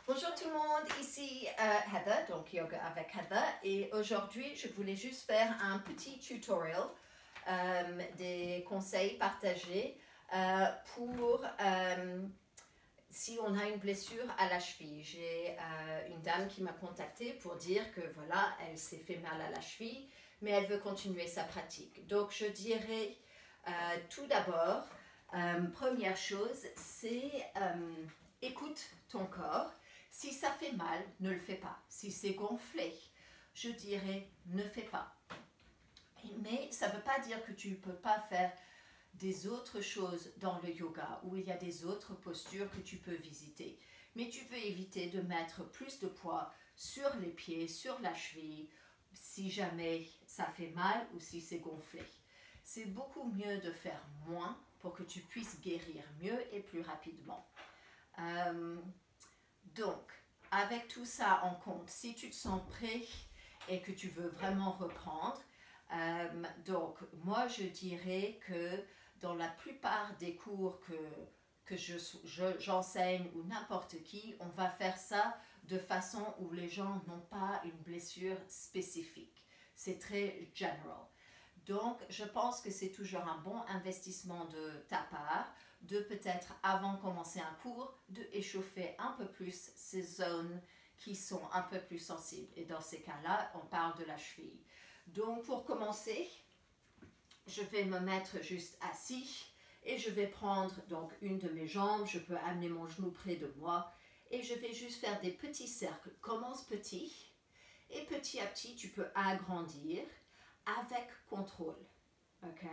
Bonjour tout le monde, ici Heather, donc Yoga avec Heather, et aujourd'hui je voulais juste faire un petit tutorial des conseils partagés pour si on a une blessure à la cheville. J'ai une dame qui m'a contactée pour dire que voilà, elle s'est fait mal à la cheville, mais elle veut continuer sa pratique. Donc je dirais tout d'abord, première chose, c'est écoute ton corps. Si ça fait mal, ne le fais pas. Si c'est gonflé, je dirais ne fais pas. Mais ça ne veut pas dire que tu ne peux pas faire des autres choses dans le yoga où il y a des autres postures que tu peux visiter. Mais tu veux éviter de mettre plus de poids sur les pieds, sur la cheville, si jamais ça fait mal ou si c'est gonflé. C'est beaucoup mieux de faire moins pour que tu puisses guérir mieux et plus rapidement. Donc, avec tout ça en compte, si tu te sens prêt et que tu veux vraiment reprendre, donc moi je dirais que dans la plupart des cours que j'enseigne ou n'importe qui, on va faire ça de façon où les gens n'ont pas une blessure spécifique. C'est très general. Donc, je pense que c'est toujours un bon investissement de ta part de peut-être, avant de commencer un cours, de échauffer un peu plus ces zones qui sont un peu plus sensibles. Et dans ces cas-là, on parle de la cheville. Donc, pour commencer, je vais me mettre juste assis et je vais prendre donc une de mes jambes. Je peux amener mon genou près de moi et je vais juste faire des petits cercles. Commence petit et petit à petit, tu peux agrandir avec contrôle. Ok?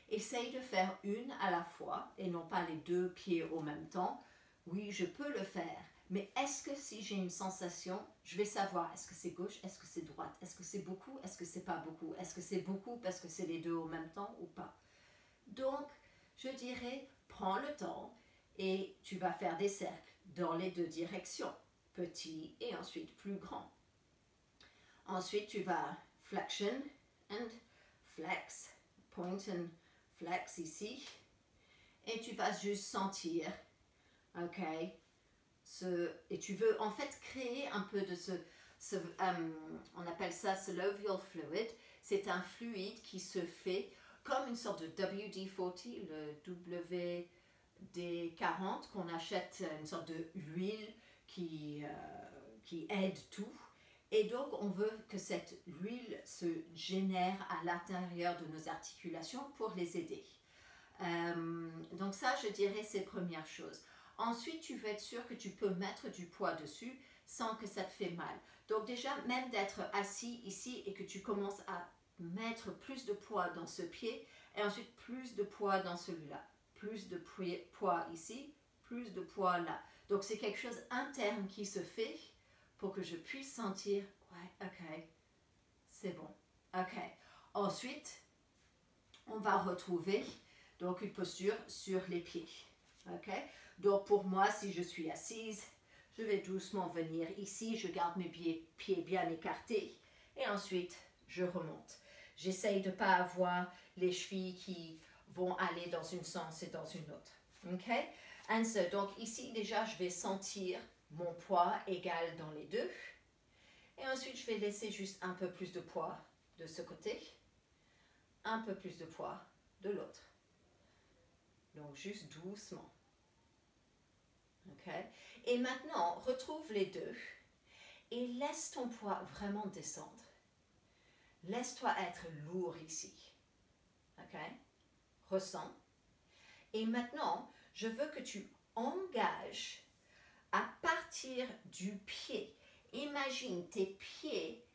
Essaye de faire une à la fois et non pas les deux pieds au même temps. Oui, je peux le faire, mais est-ce que si j'ai une sensation, je vais savoir est-ce que c'est gauche, est-ce que c'est droite, est-ce que c'est beaucoup, est-ce que c'est pas beaucoup, est-ce que c'est beaucoup parce que c'est les deux au même temps ou pas. Donc, je dirais, prends le temps et tu vas faire des cercles dans les deux directions, petit et ensuite plus grand. Ensuite, tu vas flexion and flex, point and flex ici, et tu vas juste sentir, ok, et tu veux en fait créer un peu de on appelle ça synovial fluid, c'est un fluide qui se fait comme une sorte de WD-40, le WD-40 qu'on achète, une sorte de huile qui aide tout. Et donc, on veut que cette huile se génère à l'intérieur de nos articulations pour les aider. Donc ça, je dirais, c'est première chose. Ensuite, tu veux être sûr que tu peux mettre du poids dessus sans que ça te fait mal. Donc déjà, même d'être assis ici et que tu commences à mettre plus de poids dans ce pied et ensuite plus de poids dans celui-là. Plus de poids ici, plus de poids là. Donc c'est quelque chose interne qui se fait pour que je puisse sentir, ouais, ok, c'est bon, ok. Ensuite, on va retrouver donc une posture sur les pieds, ok. Donc pour moi, si je suis assise, je vais doucement venir ici, je garde mes pieds bien écartés et ensuite je remonte. J'essaye de ne pas avoir les chevilles qui vont aller dans un sens et dans une autre, ok. And so, donc ici déjà, je vais sentir mon poids égal dans les deux. Et ensuite, je vais laisser juste un peu plus de poids de ce côté, un peu plus de poids de l'autre. Donc, juste doucement. Ok? Et maintenant, retrouve les deux et laisse ton poids vraiment descendre. Laisse-toi être lourd ici. Ok? Ressens. Et maintenant, je veux que tu engages à partir du pied. Imagine tes pieds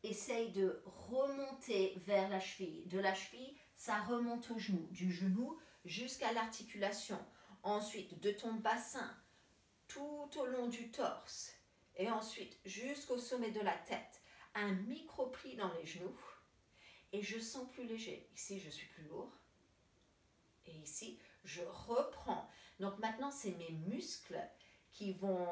essayent de remonter vers la cheville. De la cheville, ça remonte au genou. Du genou jusqu'à l'articulation. Ensuite, de ton bassin, tout au long du torse. Et ensuite, jusqu'au sommet de la tête. Un micro-pli dans les genoux. Et je sens plus léger. Ici, je suis plus lourd. Et ici, je reprends. Donc maintenant, c'est mes muscles qui vont,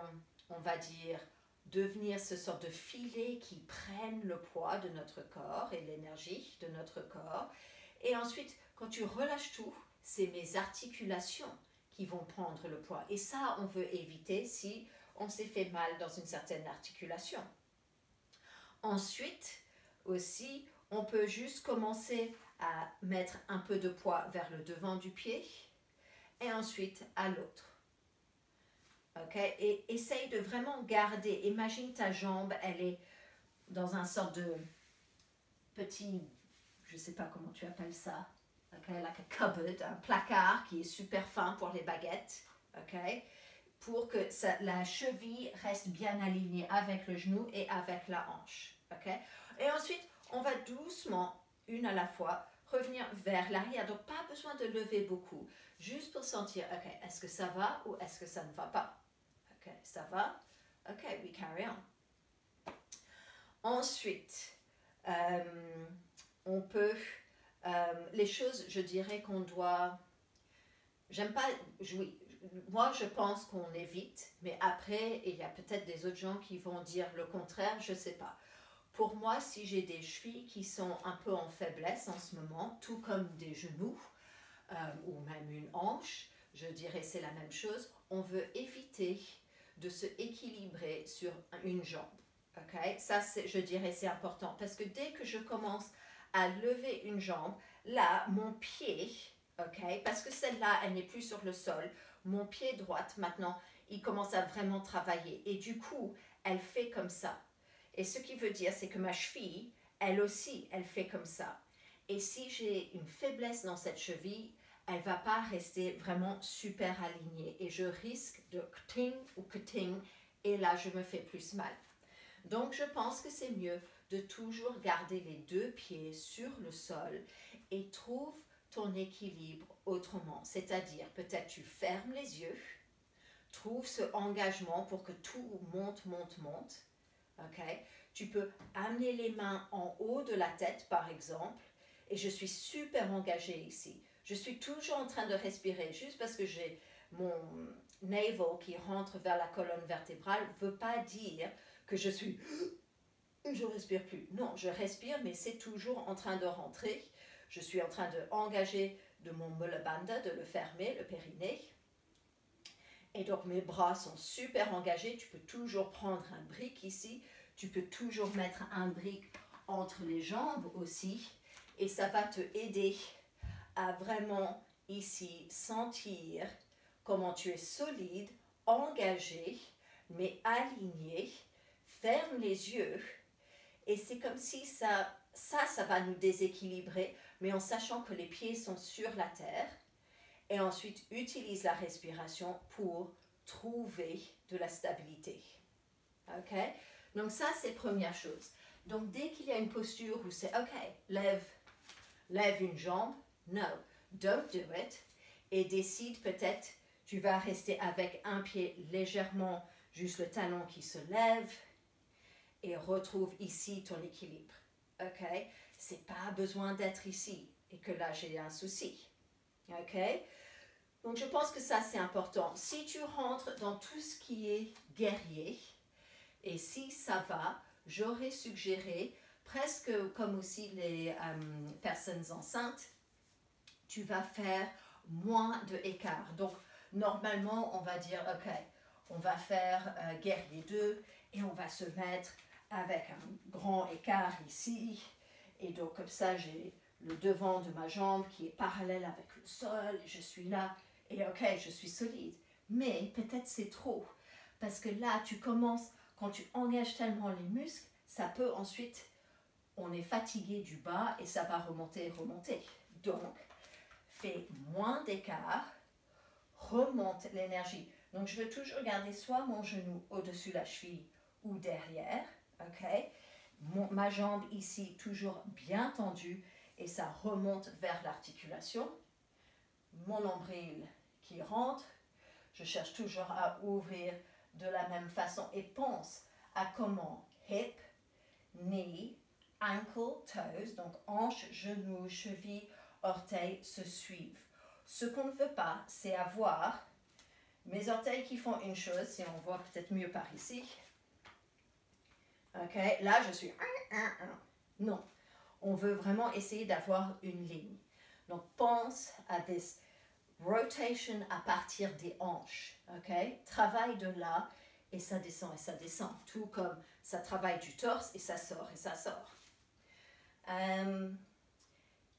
on va dire, devenir ce sort de filet qui prennent le poids de notre corps et l'énergie de notre corps. Et ensuite, quand tu relâches tout, c'est mes articulations qui vont prendre le poids. Et ça, on veut éviter si on s'est fait mal dans une certaine articulation. Ensuite, aussi, on peut juste commencer à mettre un peu de poids vers le devant du pied et ensuite à l'autre. Ok, et essaye de vraiment garder, imagine ta jambe, elle est dans un sorte de petit, je ne sais pas comment tu appelles ça, ok, like a cupboard, un placard qui est super fin pour les baguettes, ok, pour que la cheville reste bien alignée avec le genou et avec la hanche, ok. Et ensuite, on va doucement, une à la fois, revenir vers l'arrière. Donc, pas besoin de lever beaucoup, juste pour sentir, ok, est-ce que ça va ou est-ce que ça ne va pas? Ok, ça va? Ok, we carry on. Ensuite, on peut, les choses, je dirais qu'on doit, j'aime pas jouer. Moi, je pense qu'on évite, mais après, il y a peut-être des autres gens qui vont dire le contraire, je sais pas. Pour moi, si j'ai des chevilles qui sont un peu en faiblesse en ce moment, tout comme des genoux ou même une hanche, je dirais c'est la même chose, on veut éviter de se équilibrer sur une jambe. Okay? Ça, je dirais, c'est important parce que dès que je commence à lever une jambe, là, mon pied, okay, parce que celle-là, elle n'est plus sur le sol, mon pied droit, maintenant, il commence à vraiment travailler. Et du coup, elle fait comme ça. Et ce qui veut dire, c'est que ma cheville, elle aussi, elle fait comme ça. Et si j'ai une faiblesse dans cette cheville, elle ne va pas rester vraiment super alignée. Et je risque de cutting ou cutting, et là, je me fais plus mal. Donc, je pense que c'est mieux de toujours garder les deux pieds sur le sol et trouve ton équilibre autrement. C'est-à-dire, peut-être tu fermes les yeux, trouve ce engagement pour que tout monte, monte, monte. Okay? Tu peux amener les mains en haut de la tête, par exemple, et je suis super engagée ici. Je suis toujours en train de respirer, juste parce que j'ai mon navel qui rentre vers la colonne vertébrale ne veut pas dire que je respire plus. Non, je respire, mais c'est toujours en train de rentrer. Je suis en train d'engager de mon mullabandha, de le fermer, le périnée. Et donc mes bras sont super engagés. Tu peux toujours prendre un brick ici. Tu peux toujours mettre un brick entre les jambes aussi. Et ça va te aider à vraiment ici sentir comment tu es solide, engagé, mais aligné. Ferme les yeux. Et c'est comme si ça va nous déséquilibrer, mais en sachant que les pieds sont sur la terre. Et ensuite, utilise la respiration pour trouver de la stabilité. OK? Donc ça, c'est première chose. Donc dès qu'il y a une posture où c'est OK, lève une jambe, no, don't do it. Et décide peut-être, tu vas rester avec un pied légèrement, juste le talon qui se lève. Et retrouve ici ton équilibre. OK? C'est pas besoin d'être ici et que là j'ai un souci. OK? Donc je pense que ça c'est important. Si tu rentres dans tout ce qui est guerrier et si ça va, j'aurais suggéré presque comme aussi les personnes enceintes, tu vas faire moins de écart. Donc normalement on va dire OK, on va faire guerrier 2 et on va se mettre avec un grand écart ici, et donc comme ça j'ai le devant de ma jambe qui est parallèle avec le sol, et je suis là, et ok, je suis solide. Mais peut-être c'est trop, parce que là tu commences, quand tu engages tellement les muscles, ça peut ensuite, on est fatigué du bas et ça va remonter. Donc, fais moins d'écart, remonte l'énergie. Donc je veux toujours garder soit mon genou au-dessus de la cheville ou derrière. Ok, ma jambe ici toujours bien tendue et ça remonte vers l'articulation. Mon nombril qui rentre, je cherche toujours à ouvrir de la même façon et pense à comment hip, knee, ankle, toes, donc hanche, genou, cheville, orteil se suivent. Ce qu'on ne veut pas, c'est avoir mes orteils qui font une chose, si on voit peut-être mieux par ici. Ok, là je suis... Non, on veut vraiment essayer d'avoir une ligne. Donc pense à this rotation à partir des hanches. Ok, travaille de là et ça descend et ça descend. Tout comme ça travaille du torse et ça sort et ça sort.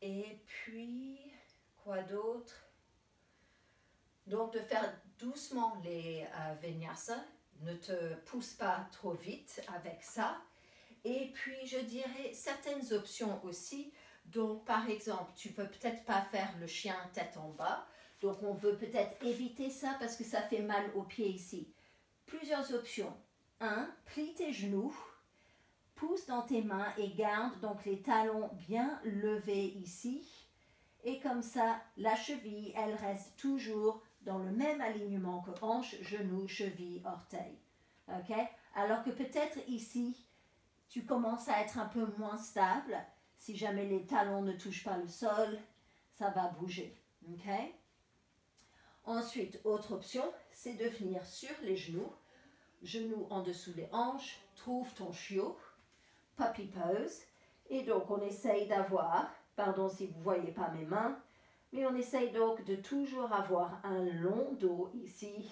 Et puis, quoi d'autre? Donc, de faire doucement les vinyasa. Ne te pousse pas trop vite avec ça. Et puis, je dirais certaines options aussi. Donc, par exemple, tu peux peut-être pas faire le chien tête en bas. Donc, on veut peut-être éviter ça parce que ça fait mal aux pieds ici. Plusieurs options. 1. Plie tes genoux. Pousse dans tes mains et garde donc les talons bien levés ici. Et comme ça, la cheville, elle reste toujours dans le même alignement que hanche, genou, cheville, orteil. Ok? Alors que peut-être ici, tu commences à être un peu moins stable. Si jamais les talons ne touchent pas le sol, ça va bouger. Ok? Ensuite, autre option, c'est de venir sur les genoux en dessous des hanches, trouve ton chiot, puppy pose. Et donc, on essaye d'avoir, pardon si vous ne voyez pas mes mains, mais on essaye donc de toujours avoir un long dos ici.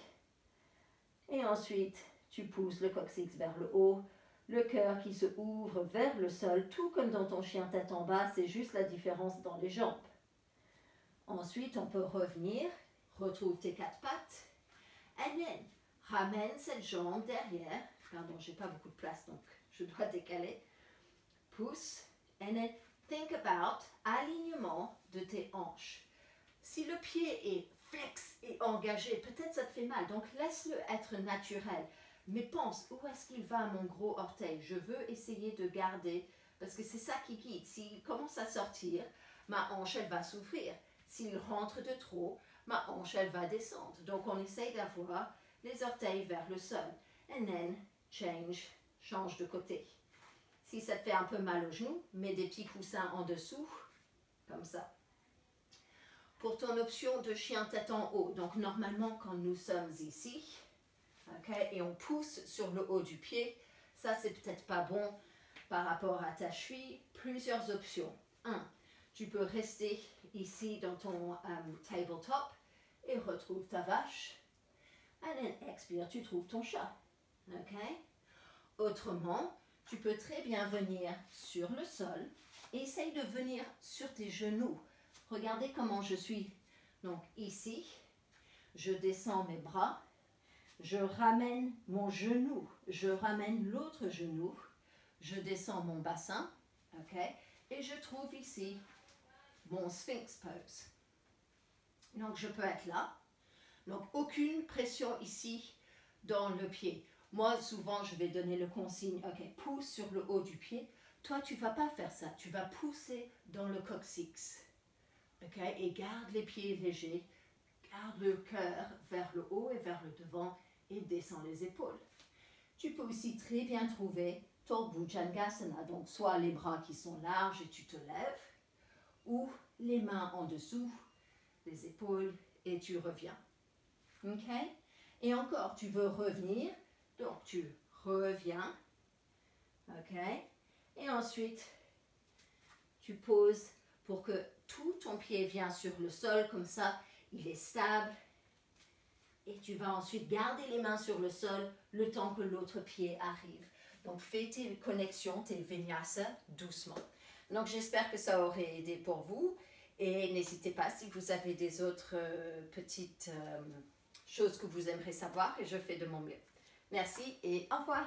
Et ensuite, tu pousses le coccyx vers le haut, le cœur qui se ouvre vers le sol, tout comme dans ton chien tête en bas, c'est juste la différence dans les jambes. Ensuite, on peut revenir, retrouve tes 4 pattes, and then, ramène cette jambe derrière, pardon, j'ai pas beaucoup de place donc je dois décaler, pousse, and then think about alignement de tes hanches. Si le pied est flex et engagé, peut-être ça te fait mal. Donc laisse-le être naturel. Mais pense, où est-ce qu'il va mon gros orteil? Je veux essayer de garder, parce que c'est ça qui guide. S'il commence à sortir, ma hanche, elle va s'ouvrir. S'il rentre de trop, ma hanche, elle va descendre. Donc on essaye d'avoir les orteils vers le sol. And then, change de côté. Si ça te fait un peu mal au genou, mets des petits coussins en dessous, comme ça. Pour ton option de chien tête en haut, donc normalement quand nous sommes ici, et on pousse sur le haut du pied, ça c'est peut-être pas bon par rapport à ta cheville. Plusieurs options. 1. Tu peux rester ici dans ton tabletop et retrouve ta vache. And then expire, tu trouves ton chat. Autrement, tu peux très bien venir sur le sol et essaye de venir sur tes genoux. Regardez comment je suis. Donc ici, je descends mes bras, je ramène mon genou, je ramène l'autre genou, je descends mon bassin, et je trouve ici mon Sphinx pose. Donc je peux être là. Donc aucune pression ici dans le pied. Moi, souvent, je vais donner le consigne, pousse sur le haut du pied. Toi, tu ne vas pas faire ça. Tu vas pousser dans le coccyx. Et garde les pieds légers, garde le cœur vers le haut et vers le devant et descends les épaules. Tu peux aussi très bien trouver ton Bhujangasana, donc soit les bras qui sont larges et tu te lèves, ou les mains en dessous, les épaules et tu reviens. Et encore, tu veux revenir, donc tu reviens, et ensuite tu poses pour que tout ton pied vienne sur le sol, comme ça, il est stable. Et tu vas ensuite garder les mains sur le sol le temps que l'autre pied arrive. Donc, fais tes connexions, tes vinyasa doucement. Donc, j'espère que ça aurait aidé pour vous. Et n'hésitez pas si vous avez des autres petites choses que vous aimeriez savoir. Et je fais de mon mieux. Merci et au revoir.